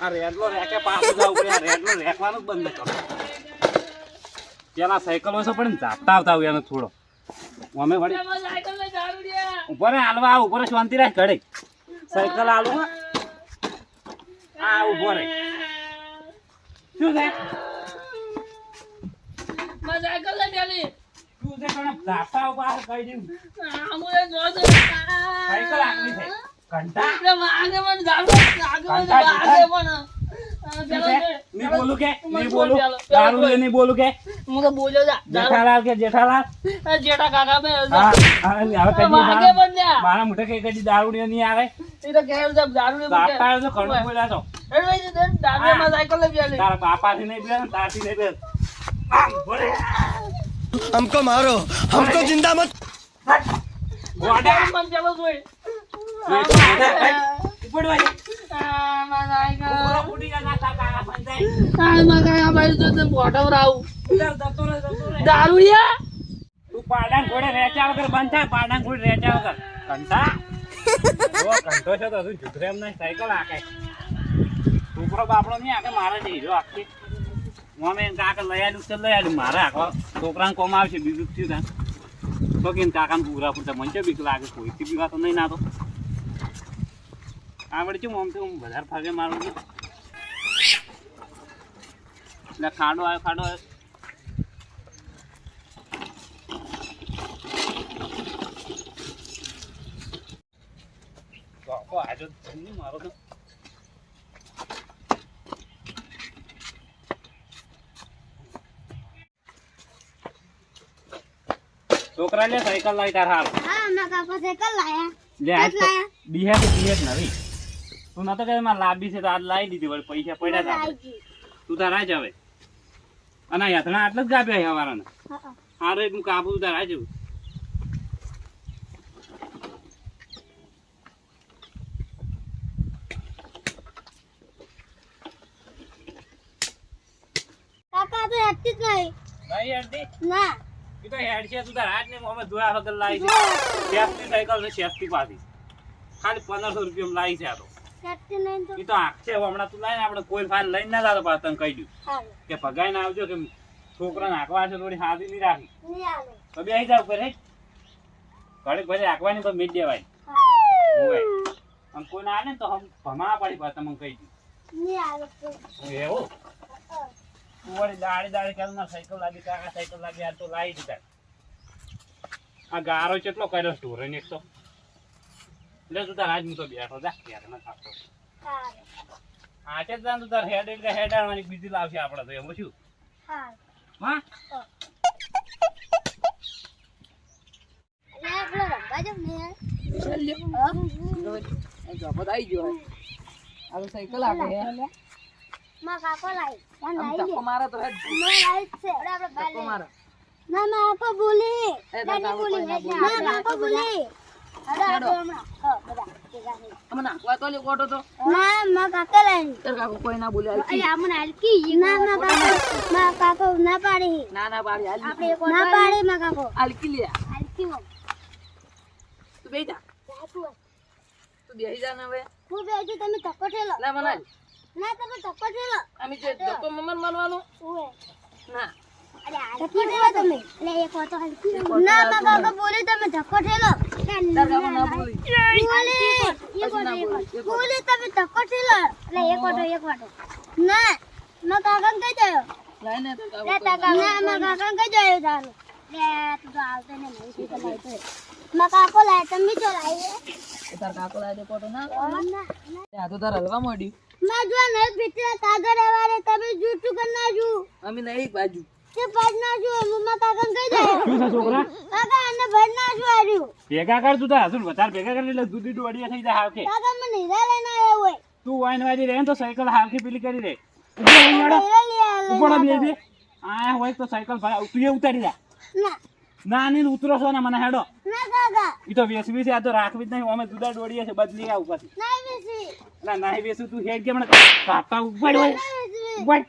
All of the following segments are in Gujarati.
આ રેડલો રેકે પાછું જાવ પડે. આ રેડલો રેકવાનું જ બંધ કરો. પેલા સાયકલ હોય પણ જાપતા આવતા હોય એનો થોડો અમે વળી ઉપર હાલવા ઉપર શાંતિ રાખ ઘડે સાયકલ હાલો આ ઉભો રે શું છે સાયકલ લઈ ગયેલી શું છે પણ જાપતા ઉપર કહી દઉં સાયકલ આગવી છે ઘંટા આગે પણ આગે પણ નહીં બોલું કે નહીં બોલું દારૂ લે નહીં બોલું કે હું તો બોલ્યો જા જેઠાલાલ કે જેઠાલાલ જેઠા કાકા બે હા હવે કદી આગે પણ જા મારા મોઢે કઈ કદી દારૂ નહીં આવે એ તો કહે છે દારૂ ને બાપા તો ઘણું બોલ્યા તો એ ભાઈ દારૂ માં સાયકલ લઈ ગયેલી તારા બાપાથી નહીં બેન તારથી નહીં બેન हमको मारो हमको जिंदा मत ગોડા મન ચાલો જોઈ ઉપડવા માં સાયકલ પૂરો ફૂટી ગયા તા કાકા પંચાય માં કાકા ભાઈ તો તે બોટમ રાવ ઉધર જતો રે દારૂડિયા તું પાડાન ઘોડે રેચા વગર બંધ થાય પાડાન ઘોડે રેચા વગર કંટા ઓ કંટો છે તો હજુ જુધરે એમ નહીં સાયકલ આકે છોકરો બાપડો નહીં આકે મારે જઈ જો આખી મમ્મી કાકા લઈ આલ્યું છે લઈ આલ્યું મારે આખો છોકરાને કોમ આવશે બીજું થયું ત્યાં તો કેમ કાકાને પૂરા પૂરતા મને બીક લાગે કોઈથી બીવા તો નહીં ના તો આવડે છે આમ તો હું વધારે ફાગે મારું છું એટલે ખાડો આવ્યો બાપો આજો નહીં મારો તો છોકરા લે સાયકલ લાવી તાર હાલ હા મેં કાકો સાયકલ લાયા લે આજ તો બીહે નવી તું નતો કે મારે લાંબી છે તો આજ લાવી દીધી વળી પૈસા પડ્યા હતા તું તાર આજ હવે અને યાતણા આટલે જ ગાપ્યા હવારાને હારે હું કાપું તાર આજ કાકા તો હેડતી જ નહીં ભાઈ હેડતી ના ઈ તો હેડ છે તું તાર આજ ને અમે દુઆ વગર લાવી છે સેફટી સાયકલ છે સેફટી પાછી ખાલી 1500 રૂપિયામાં લાવી છે આ તો હેડતી નહીં તો ઈ તો આખ છે હમણાં તું લાઈને આપણે કોઈ ફાઇલ લઈને ના જાતો પાછું તને કહી દઉં હાલો કે ભગાઈને આવજો કે છોકરાને હાંકવા છે થોડી હાથી નહીં રાખી નહીં હાલો તો બેસી જાવ ઉપર હે ઘડીક પછી હાંકવાની પણ મીટ દેવાય હોય આમ કોઈ ના આવે ને તો હમ ભમા પડી પાછા તમને કહી દઉં નહીં હાલો એવું તું વળી દાડી ચાલુ ના સાયકલ લાગી કાકા સાયકલ લાગી આ તો લાવી દીધા આ ગારો કેટલો કર્યો સ્ટોરે ને એક તો લે તું તાર આજ હું તો બેઠો જા યાર ના થાકતો હાલો આચે જ તું તાર હેડ એટલે હેડ આવવાની બીજી લાવશે આપણે તો એમ શું હાલો હા અરે આપણો રંગા જમ ને જબત આવી ગયો આ સાયકલ આગે માં કાકો લાઈ કોણ લાઈ ધક્કો મારે તો હેડ માં લાઈ છે અરે આપણે ધક્કો બાલે મારે ના માં કાકો બોલી એ દાદી કાકો બોલી કોઈ ના બોલે. ના કાકો બોલી અરે હેડો. આપણે હમણાં હા બધા ભેગા થઈ અમે નાખવા તો લે કોટો તો ના માં કાકા લાઈ તાર કાકો કોઈ ના બોલે અરે આમને હલકી ના માં કાકો ના પાડી ના પાડી હાલ આપણે ના પાડી માં કાકો હાલકી લે હલકી માં તું બેહી જા તું બેહી જા ને હવે હું બેઠી તમે ધક્કો ઠેલો લે મનાલ ના તમે ધક્કો ઠેલો અમે જે ધક્કો મમન મારવાનો ઓએ ના અરે ધક્કો ઠેલો તમે લે એક વાર તો હલકી ના માં કાકો બોલી તમે ધક્કો ઠેલો તાર કાકો ના બોલી બોલી તમે ધક્કો ઠેલો લે એક વાર ના માં કાકા કઈ જાયો લાઈ ને તો લે કાકા ના માં કાકા કઈ જાયો ચાલો લે તું તો આવતો ને નહીં તું તો લાઈ તો માં કાકો લાય તમે જો લાઈ તાર કાકો લાઈ દે કોટો ના ના આ તો તાર હલવા માંડ્યું માં જો ને ભીતરા કાગળ વાળે તમે જૂઠું કર નાજો અમે નહીં બાજુ તે ભર નાજો મમ્મા કાકા કઈ જાય શું છે છોકરા કાકા આને ભર નાજો આર્યું ભેગા કર તું તાર હજુ વધારે ભેગા કરી એટલે દૂધી ડોડિયા થઈ જાય હાવખે કાકા મને હીરા લઈને આવ્યો હોય તું વાઈન વાજી રહે ને તો સાયકલ હાવખે પેલી કરી દે ઉપર બે બે આ હોય તો સાયકલ ભાઈ તું એ ઉતારી જા ના ના ની ઉતરો છો ને મને હેડો ના કાકા ઈ તો વેસવી છે આ તો રાખવી જ નહીં અમે દૂધા ડોડીએ છે બદલી આ ઉપરથી ના બેસી ના નહીં વેસું તું હેડ કે મને કાપા ઉપર હોય ના બેસી ઉપર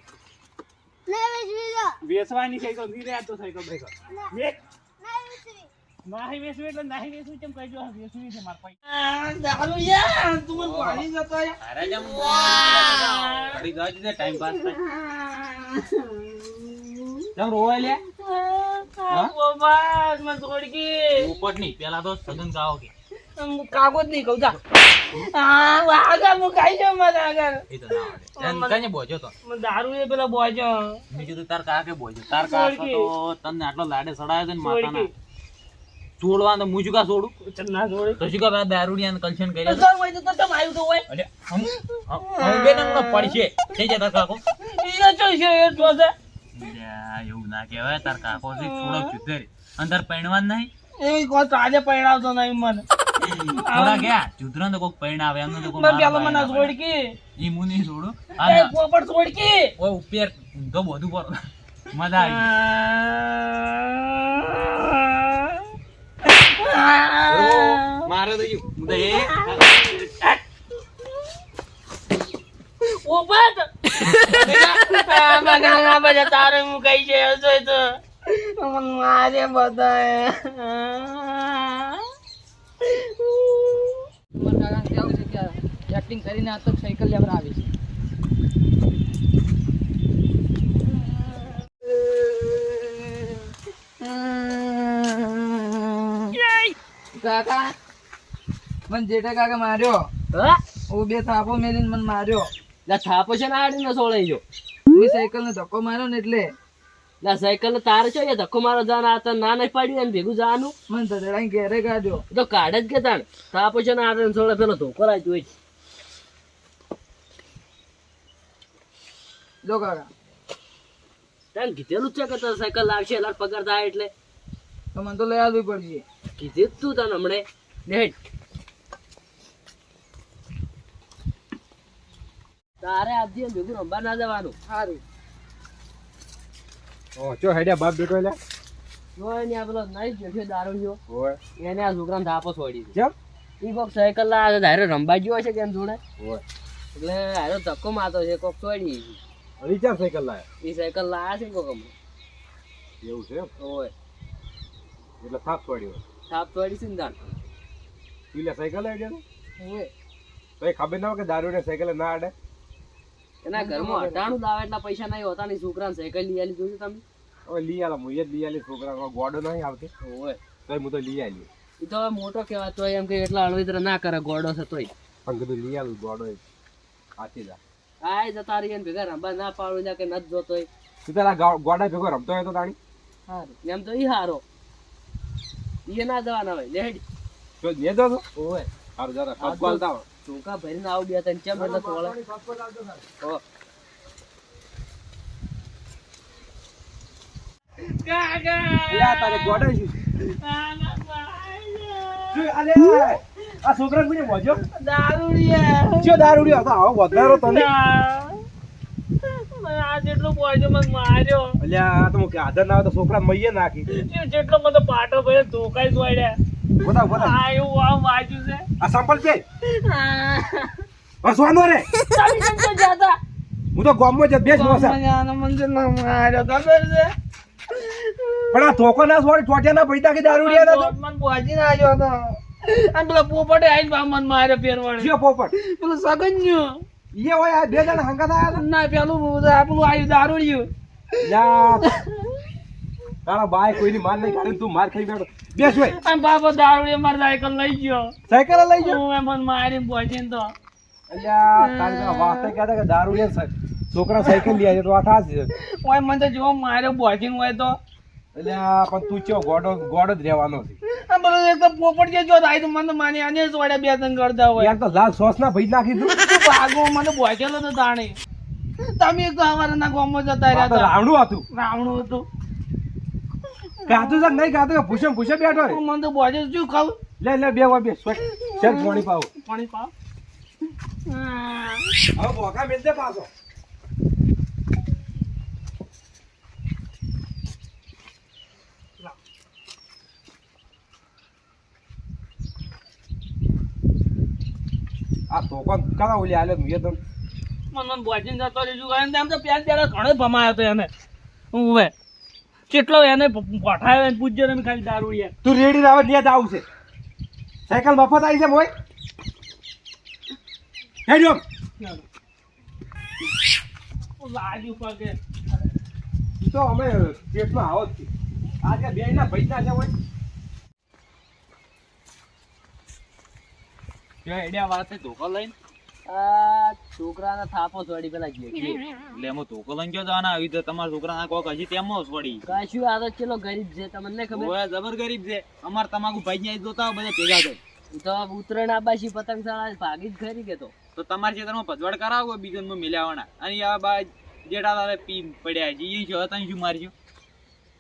ના બેસી જો વેસવાની સાયકલ ની રે આ તો સાયકલ ભાઈ ના એક ના બેસી નાહી વેચવું એટલે નાહી વેચવું કેમ કહેજો વેચવી છે માર પાસે દારૂ યાર તું મને પાણી જતો યાર અરે જમ ઘડી જાય છે ટાઈમ પાસ થાય જમ રોવા લે બાબા મને છોડકી ઉપટ નહીં પેલા તો સદન ગાઓ કે કાગજ નહીં કહું જા આગળ હું ખાઈ જાઉં મને આગળ એ તો ના આવડે કને બોજો તો મને દારૂ એ પેલા બોજો મેં કીધું તાર કાકે બોજો તાર કાકા તો તને આટલો લાડે સડાયો છે ને માતાના છોડવા તો મુજકા છોડું ચલ ના છોડે તો શું કે દારૂડિયાને કલ્શન તો કર્યા સર હોય તો તમ આવ્યું તો હોય અરે હમ બે નંગ પડશે થઈ જાય તાર કાકો ઈ તો છે એ તો છે એવું ના કહેવાય તાર કાકો છે છોડો ચુતેર અંદર પૈણવાન નહીં એ કોઈ તાજે પૈણાવતો નહીં મને થોડા ગયા ચુતરા તો કોક પૈણાવે એમને તો મેં પેલો મને છોડકી ઈ મુની છોડું એ પોપટ છોડકી ઓય ઉપર તો બધું પર મજા આવી મારે તો હું તો એ પોપટ મગના બજા તારે હું કઈ છે હસો તો મને મારે બધાય મારા કાકા કેવું છે કે એક્ટિંગ કરીને આ તો સાયકલ લેવર આવી છે કાકા મને જેઠા કાકા માર્યો ઓ બે થાપો મેલીને મને માર્યો લા થાપો છે ને આડીને સોળાઈ જો મેં સાયકલ ને ધક્કો માર્યો ને એટલે લા સાયકલ તારે છો એ ધક્કો મારો જાન આ તને ના નહીં પાડી ને ભેગું જાનું મને ધડાઈ ઘેરે કાઢ્યો તો કાઢ જ કે તાણ થાપો છે ને આડીને સોળે પેલો ધોકો રાખ્યો હોય જો કાકા તને કીધેલું જ છે કે તારે સાયકલ લાવશે એટલે પગાર થાય એટલે તો મને તો લઈ આવવી પડશે કીધે તું તને હમણે નેટ તારે આપજે ભેગું રમવા ના જવાનું સારું ચો હેડ્યા બાપ બેટો એટલે જોય ને આ પેલો નહીં બેઠો દારૂડિયો ઓય એને આ છોકરાને થાપો છોડી કેમ ઈ કોક સાયકલ લાવે ધારે રમવા ગયો છે કેમ જોડે ઓય એટલે હારો ધક્કો મારતો છે કોક છોડી રિચાર્જ સાયકલ લાયા એ સાયકલ લાયા છે કોક હમણાં એવું છે એમ? ઓય એટલે થાપ પડ્યો થાપ છોડી છે ને તાણ પીલે સાયકલ આવી ગયા ઓય તો એ ખબર ના હોય કે દારૂ ને સાયકલ ના આડે એના ઘરમાં 98 લાવે એટલા પૈસા નહીં હોતા ને છોકરાને સાયકલ લઈ આલી જોયું તમે હવે લઈ આલો હું જ લઈ આલી છોકરા ગોડો નહીં આવતી ઓય તો હું તો લઈ આલી એ તો હવે મોટો કહેવાય તો એમ કે એટલા અળવિત્ર ના કરે ગોડો છે તોય પણ કીધું લઈ આલું ગોડો આથી જા આય જતા રહી ને ભેગા રમવા ના પાડું કે નથી જોતોય તું તારા ગોડા ભેગો રમતો હોય તો તાણી હારું એમ તો ઈ હારો ઈ ના જવાના હોય લેડ તો જે દો તો ઓય સારું જરા ફૂટબોલ તાવ ટૂંકા ભરીને આવું બે તને ચમ એટલે સોળે ઓ યા તારે ગોડા છે અલે આ છોકરા કોને મોજો દારૂડિયા જો દારૂડિયો હતો આવો વધારો તને આ જેટલો બોજો મને માર્યો અલ્યા તો કે આદર ના આવે તો છોકરા મઈએ નાખી જેટલો મને પાટો ભર્યો ધોકાઈ દોડ્યા બોલા બોલા આ એવું આ વાજુ છે આ સંપલ છે હસવાનો રે તમે કેમ તો જાતા હું તો ગામમાં જ બેસ મોસા મને મંજિલ ના માર્યો ખબર છે પણ આ ધોકો ના છોડી ટોટિયા ના પૈતા કે દારૂડિયા ના તો મને બોજી ના આવ્યો હતો અને પેલા પોપટે આવીને બા મને માર્યો ફેરવાડે જીઓ પોપટ પેલું સગન્યો ઈએ હોય આ બે જણા હંગાત આયા ના પેલું આપણું આવ્યું દારૂડિયું યા તારા બાય કોઈની માર નહીં કાઢી તું માર ખાઈ બેઠો બેસ હોય અને બાપો દારૂડિયો મારી સાયકલ લઈ ગયો સાયકલ લઈ જાઓ હું મને મારીને પહોંચીને તો અલ્યા તારા વાસ્તે કહેતા કે દારૂડિયા છોકરા સાયકલ લઈ આવ્યા તો આ થાસ છે ઓય મને તો જો માર્યો પહોંચીને હોય તો અલ્યા પણ તું ચો ગોડો જ રહેવાનો છે આ બધું એક તો પોપટ જે જો થાય તો મને તો માની આને સોડે બે ત્રણ કરતા હોય યાર તો લાલ સોસ ના ભઈ નાખી તું ભાગો મને પહોંચેલો તો તાણે તમે એક તો અમારા ગામમાં જતા રહ્યા તો હતા રાવણું હતું રાવણું હતું ગાતું છે નહીં ગાતું ભૂસે ભૂસે બેઠો રે મને તો પહોંચે શું ખાવ લે લે બે વા બે સ્વેટ શેર પાણી પાવ પાણી પાવ હવે બોકા મેલ દે પાછો આ તો કોણ કરા ઓલી આલે મુએ તો મને પહોંચીને જતો રહેજો કારણ કે આમ તો પ્યાર ઘણો ભમાયો હતો એને હું કેટલો એને પઠાયો એને પૂછજો ને ખાલી દારૂ યાર. તું રેડી આવે ત્યાં જ આવું છે સાયકલ મફત આવી છે મોય હેડ્યો લાગ્યું પગે. ઈ તો અમે પેટમાં આવો જ છે આજે બે ના પૈસા છે હોય જો એડિયા વાતે ધોકો લઈને આ છોકરાને થાપો છોડી પેલા જે એટલે એમાં ધોકો લઈને ક્યાં જવાના આવી તો તમારા છોકરાના કોક હજી તેમાં વળી. કાશું આ તો ચલો ગરીબ છે તમને નહીં ખબર ઓય જબર ગરીબ છે. અમાર તમાકુ ભાઈ ને જોતા હોય બધા ભેગા થઈ. ઈ તો ઉત્તરાયણ આબાશી પતંગ શાળા ભાગી જ ખરી કે તો તમારા ખેતરમાં ભજવાડ કરાવો બીજનમાં મિલાવાના અને આ બા જેઠાલાલે પી પડ્યા છે ઈ જો તને શું મારજો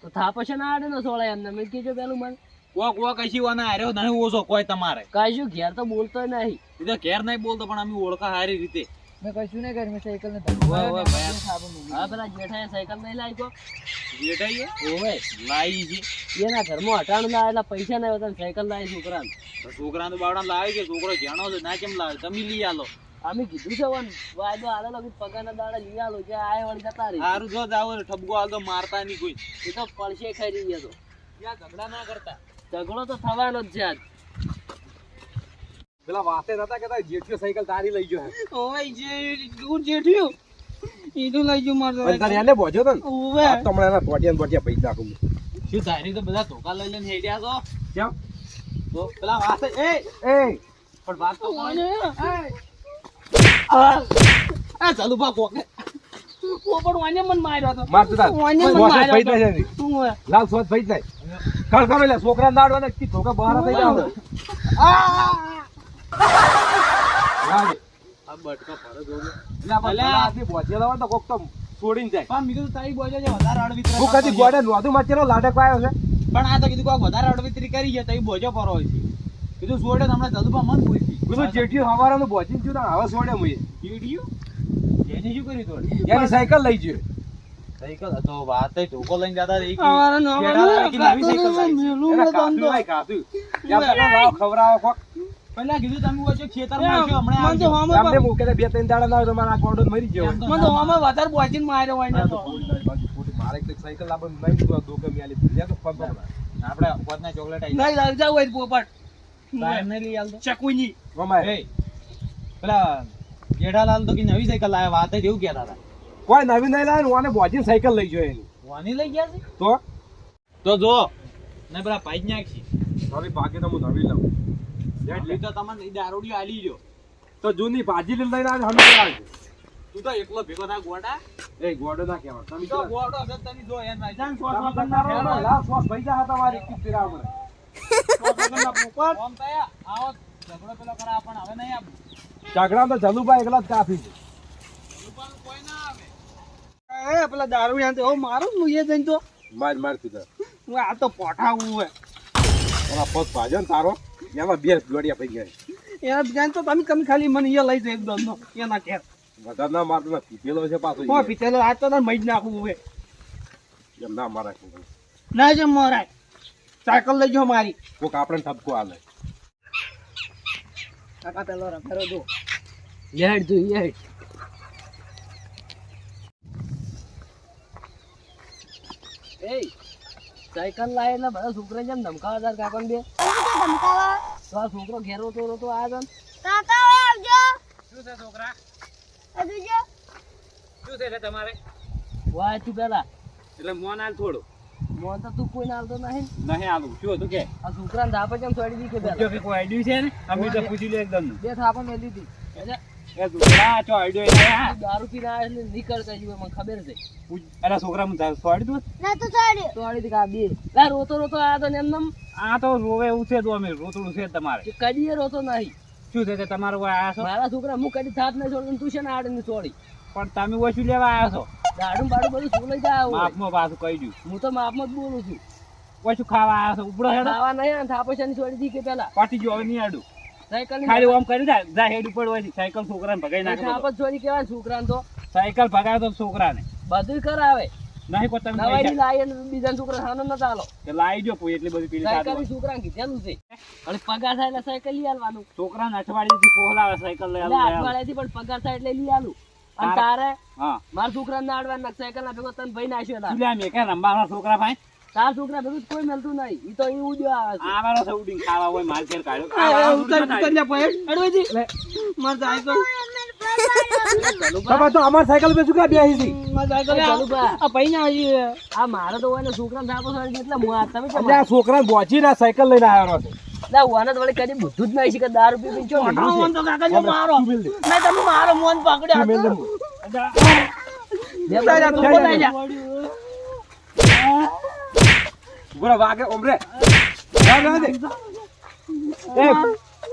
તો થાપો છે ના આડે નો સોળે એમને મેં કીધું પેલું મને કોક કશી વાના હાર્યો નહીં ઓછો કોઈ તમારે. કાશું ઘેર તો બોલતો નહીં એ તો ઘેર નહીં બોલતો પણ અમે ઓળખા સારી રીતે. મેં કશું નહીં કર્યું, મેં સાયકલ ને ઓય ઓય ભાઈ હા પેલા જેઠાએ સાયકલ નહીં લાવી કો જેઠાઈએ ઓવે લાવી છે એના ઘરમાં હટાણું લાવે એટલે પૈસા નહીં હોતા સાયકલ લાવી છોકરાને તો છોકરાને બાવડા લાવી કે છોકરો જાણો છે ના કેમ લાવે તમે લઈ આલો. અમે કીધું છે વન વાયદો આલે લગી પગારના દાડા લઈ આલો જે આય વળી જતા રહી સારું જો જાવ ઠપકો આલતો મારતા નહીં કોઈ. એ તો પડશે ખરી ગયા તો ત્યાં ઝઘડા ના કરતા. ઝઘડો તો થવાનો જ છે આજ પેલા વાતે નતા કેતા જેઠિયો સાયકલ તારી લઈ ગયો હે ઓય જે ગુણ જેઠ્યું ઈનું લઈ જો મારતો. અને તારે એને બોજો તો ને ઓવે આ તમને એના ટોટિયા પૈસા આપું શું ધારી તો બધા ધોકા લઈ લઈને હેડ્યા તો કેમ તો પેલા વાસે એ એ પણ વાત તો આ ચાલુ બા કોકે પણ વાને મન માર્યો તો માર તું તાર વાને મન સોસ માર્યો ફઈટ જાય છે તો હું લાલ સોસ ફઈટ જાય કળ કરો લે છોકરા નાડવા ને કી ધોકા બહાર થઈ જાવ લાગે આ બટકા ફરે જોજો. એટલે આપણે પેલા આદમી પહોંચેલા હોય તો કોક તો છોડીને જાય પણ મીઠું તારી બોજો છે વધારે અડવિતરી હું કદી ગોડે નોધું માચેલો લાડક આવ્યો છે પણ આ તો કીધું કોક વધારે અડવિતરી કરી છે તઈ બોજો પર હોય છે કીધું છોડે તમને જલ્દુપા મન પૂછી કીધું જેઠિયો હવારાનું બોચીને થયું ને હવે છોડે મુએ વીડિયો એને શું કર્યું તોડ એની સાયકલ લઈ ગયો સાયકલ તો વાત ધોકો લઈને જતા રહી અમારે નો નવી સાયકલ લાવી. એના કાતું ભાઈ કાતું ત્યાં પેલા લાવ ખવડાવો કોક પહેલા કીધું તમે વચ્ચે ખેતરમાં આવજો હમણાં આવજો. તમને મૂકે બે ત્રણ દાડા ના હોય તો મારા ગોડો મરી ગયો હોય. મને તો આમાં વધારે બોચીને માર્યો હોય ને તો મારે એક સાયકલ લાવવાનું નહીં તો દોકે મ્યાલી ભૂલ્યા તો ફોન પકડા આપણે પોતના ચોકલેટ આવી નહીં લાગ જાવ હોય પોપટ સાહેબ નહીં લઈ આલતો ચકુની મમાય એ પેલા જેઠાલાલ તો કે નવી સાયકલ લાવ્યા વાત જ એવું કહેતા હતા. કોઈ નવી નહીં લાવે ને ઓને બોજીને સાયકલ લઈ ગયો એની વાની લઈ ગયા છે તો જો ને પેલા ભાઈ જ નાખી હવે ભાગે તો હું નવી લઉં એટલે તો તમને દારૂડી આલી ગયો તો જૂની ભાજી લઈને આવે હમે આવજો તું તો એકલો ભેગો થા ગોડા એ ગોડો ના કહેવાય તમે તો ગોડો છે તને જો એમ ભાઈ જાન તમે લાવ સોસ પૈસા હતા મારી એક ફેરા મને ઓમ તયા આવો ઝઘડો પેલો કરા પણ હવે નહીં આવું ઝઘડા તો જલુભાઈ એકલા જ કાફી છે રૂપાનું કોઈ ના આવે એ પેલા દારૂ યાર તો મારું હું એ જઈને તો માર સીધા હું આ તો પોઠાવું હોય ઓલા પગ ભાજો ને તારો એમાં બે જોડિયા પડી ગયા એના જાણ તો તમે ખાલી મને એ લઈ જાય એકદમ નો એના ઘેર વધારે ના મારતો નથી પેલો છે પાછો હો પીતેલો આ તો મઈ જ નાખવું હોય એમ ના મારા ના જ મોરાય સાયકલ લઈ જાઓ મારી કોક આપણે ઠપકો આલે કાકા પેલો રફેરો જો યેડ જો યેડ એ સાયકલ લાય એટલે બધા છોકરા જેમ ધમકાવા તાર કાકા બે ધમકાવા તો આ છોકરો ઘેર રોતો આવ્યો કાકા હવે આવજો શું છે છોકરા હજુ જો શું છે તમારે વાય તું પેલા એટલે મોન હાલ થોડું મોન તો તું કોઈ નાલતો નહીં નહીં આલું શું હતું કે આ છોકરાને ધાપે કેમ છોડી દી કે જો પેલા કે કોઈ આઈડિયું છે ને અમે તો પૂછી લે એકદમ બે થાપા મેં લીધી એ છોકરા ચો આઈડિયો એને હા દારૂ પીને આવ્યો એટલે નીકળ કઈ મને ખબર છે એના છોકરા હું સોડી દઉં ના તો સાડી તો આડી કા બે લા રોતો આવ્યો તો ને એમ આ તો રોવે એવું છે તો અમે રોતડું છે તમારે કદી રોતો નહીં શું છે તે તમારું કોઈ આયા છો મારા છોકરા હું કદી થાત નહીં છોડું તું છે ને આડે ની છોડી પણ તમે ઓછું લેવા આવ્યા છો દાડું બાડું બધું શું લઈ જાય માપમાં પાછું કહી દઉં હું તો માપમાં જ બોલું છું ઓછું ખાવા આવ્યા છો ઉપડો હેડો ખાવા નહીં થાપોશાની છોડી દી કે પેલા પાટી જો હવે નહીં આડું સાયકલ ખાલી ઓમ કરી દે જા હેડ ઉપર હોય સાયકલ છોકરાને ભગાઈ નાખે થાપ જ છોડી કેવાય છોકરાને તો સાયકલ ભગાવે તો છોકરાને બધું કરાવે નહીં કોઈ તમે દવાઈ લાવી ને બીજા છોકરા સાનો ન ચાલો કે લાવી જો કોઈ એટલી બધી પીલી સાયકલ સાધુ છોકરા કીધેલું છે અને પગાર થાય એટલે સાયકલ લઈ આલવાનું છોકરાને અઠવાડિયેથી પોહલાવે સાયકલ લઈ એટલે આવું અઠવાડિયાથી પણ પગાર થાય એટલે લઈ આલું અને તારે હા મારા છોકરાને ના અડવા નાખ સાયકલ ના ભેગો તને ભાઈ નાખ્યો તાર. તું લે મેં કે રમવાના છોકરા ભાઈ તાર છોકરા ભેગું જ કોઈ મળતું નહીં ઈ તો ઈ ઉડ્યો આવે છે. આવાનો સૌડી ખાવા હોય માર ઘેર કાઢ્યો તમે તો અમાર સાયકલ પર શું કા બેહી છી ચાલુભા, પૈણા આ મારે તો હોય ને છોકરાને થાપો સારી એટલે હું આ તમે કેમ એટલે આ છોકરા બોચી ના સાયકલ લઈને આવ્યો છે લા વાને તો વળી કદી બધું જ નહીં શીખે દારૂ પી પીને ચો નીકળ્યું છે. મારો મેં તમે મારો મોન પકડ્યો મેલ દે. બે બધા તું બોલાઈ જા. ઉભરા વાગે ઓમરે ના દે એ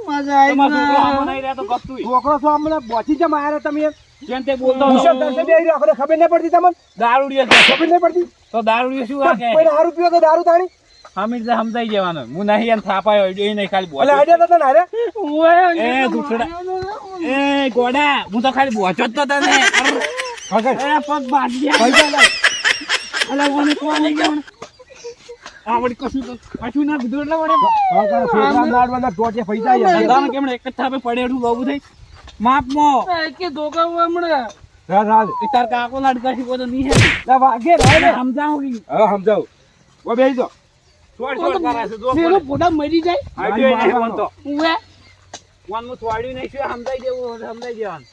મજા તમારો છોકરો આમાં નહીં રહેતો ગપતું છોકરો છો અમને બોચી જમ આયા તમે જેમ તે બોલતો મુશક દર્શે બેહી રહ્યો આપણે ખબર નહીં પડતી તમને દારૂડિયો છે. ખબર નહીં પડતી તો દારૂડિયો શું આ કે કોઈ દારૂ પીવો તો દારૂ તાણી હમીર સમજાઈ જવાનું હું નહીં એમ થાપાયો એ નહીં ખાલી બોલ એટલે આઈડિયા તો ના રે એ દુખડા એ ગોડા હું તો ખાલી બોચો જ તો તને ભગત એ પગ બાંધી દે પૈસા લાવ અલા ઓને કોણ લઈ ગયો આ વળી કશું તો પાછું ના કીધું એટલે વળે ભગત છોકરા લાડવાના ટોટે પૈસા આયા ધંધાને કેમ એક જ થાપે પડેડું બહુ થઈ માપમો કે ધોકા હમણાં રા રા દે એ તાર કાકો લાડકાશી કોઈ તો નહીં હે લા વાગે રા લે સમજાવું કે હવે સમજાવ ઓ બેહી જો છોડ છોડ કરે છે જો પેલો પોડા મરી જાય આઈડિયો નહીં ફોન તો ઉવે ફોન હું છોડ્યું નહીં શું સમજાઈ દેવું સમજાઈ દેવાનું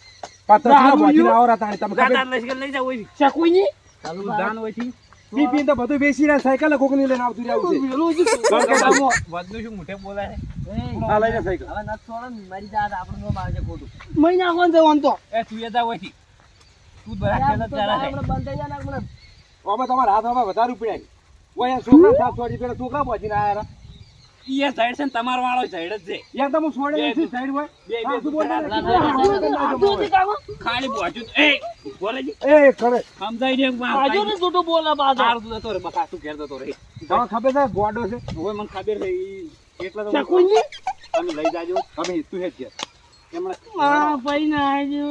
પત્ર ના બોચી ના આવરા તાણી તમે ખબર ગાતા લશ્કર લઈ જાવ હોય ચકુની તું દાન હોય થી પી પીને તો બધું બેસી રહ્યા સાયકલ કોકની લઈને આવતું રહેવું છે પેલું જ વધુ શું મોઢે બોલાય આ લઈને સાયકલ હવે નથ છોડો ને મરી જા આપણું નામ આવે છે ખોટું. મહિના કોણ જવાનું તો એ તું એ જા હોય થી તું બરાબર તો ચાલા આપણે બંધ થઈ જાય ને આપણે ઓમાં તમારા હાથમાં વધારે ઉપડ્યા ઓય છોકરા સાફ છોડી પેલા છોકરા બોચીને આયા ઈ સાઈડ છે ને તમારો વાળો સાઈડ જ છે યા તો હું છોડે નથી સાઈડ હોય બે સાસુ બોલે બે ખાલી બોચું એ બોલે જી એ કરે સમજાઈ દે બાજુ ને જૂઠું બોલે બાજુ તાર તું તો રે બકા તું ઘેર જતો રે તમને ખબર છે ગોડો છે હવે મને ખબર છે ઈ એટલા તો ચકુની તમે લઈ જાજો અમે તું હેજ કે એમણે આ પૈણા આવજો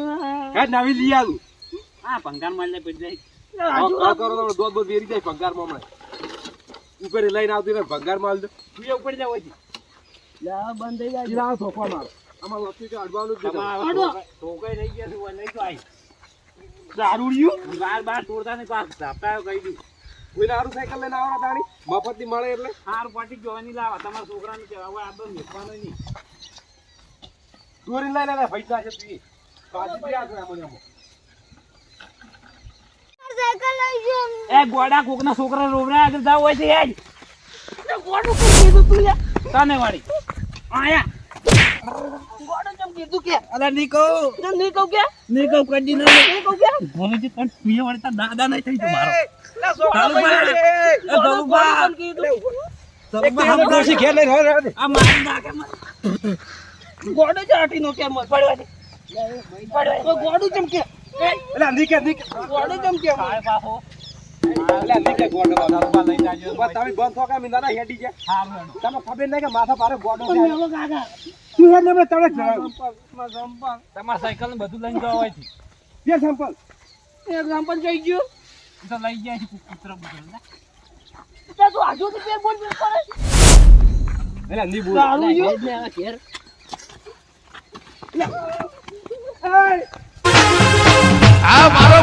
હેજ નવી લઈ આવું આ ભંગાર માલ ને પડી જાય આ કરો તો દોત બોત બેરી જાય ભંગારમાં હમણાં ઉપર લઈને આવતી ને ભંગાર માલ દે તું એ ઉપર જા હોય થી લા બંધ થઈ જાય ઈલા સોફા માર આમાં લપસી કે અડવાનું જ દેતા તમારા ઠોકાઈ રહી ગયા છે નહીં તો આઈ દારૂડિયું બાર તોડતા ને પાસ ધાપટાયો કહી દીધું કોઈ હારું સાયકલ લઈને આવરા તાણી મફત ની મળે એટલે હાર પાટી જોવાની લાવા તમારા છોકરાને કહેવા હવે આ બધું મેકવાનો નહીં દોરી લઈને લે પૈસા છે તું પાછી બી આ મને સાયકલ લઈ ગયો એ ગોડા કોકના છોકરા રોવડા આગળ જાવ હોય છે યાર ગોડું કોણ કીધું તું યાર તને વાળી આયા ગોડું કેમ કીધું કે અલા નીકો કેમ નહીં કહું કે નીકો કડી ન નહીં કહું કે બોલે છે પણ તું એ વાળી તાર દાદા નહીં થઈ તો મારો ગોડું કેમ કીધું ઘેર લઈને હવે દે આ મારી નાખે ગોડું ચાટી નો કેમ પડવા દે ગોડું કેમ કે એટલે નીકે નીકે ગોડું કેમ કે ખાય પાહો એટલે નીકે ગોડો દારૂબા લઈ જાજો બસ તમે બંધ થોકા મિંદાના હેડી ગયા હારું હેડો. તમે ખબર નહીં કે માથા પારે ગોડો છે મેલો કાકા તું હેડ ને તને તમારા સાયકલ ને બધું લઈને જવા હોય છે બે સેમ્પલ એક્ઝામ્પલ જોઈ ગયું ઈ તો લઈ જાય છે કૂતરો બુતરો ને ત્યાં તું આજુથી પેર બોલ પડે એટલે ની બોલ દારૂ લા, જો હેડ ને આ ઘેર આ મારો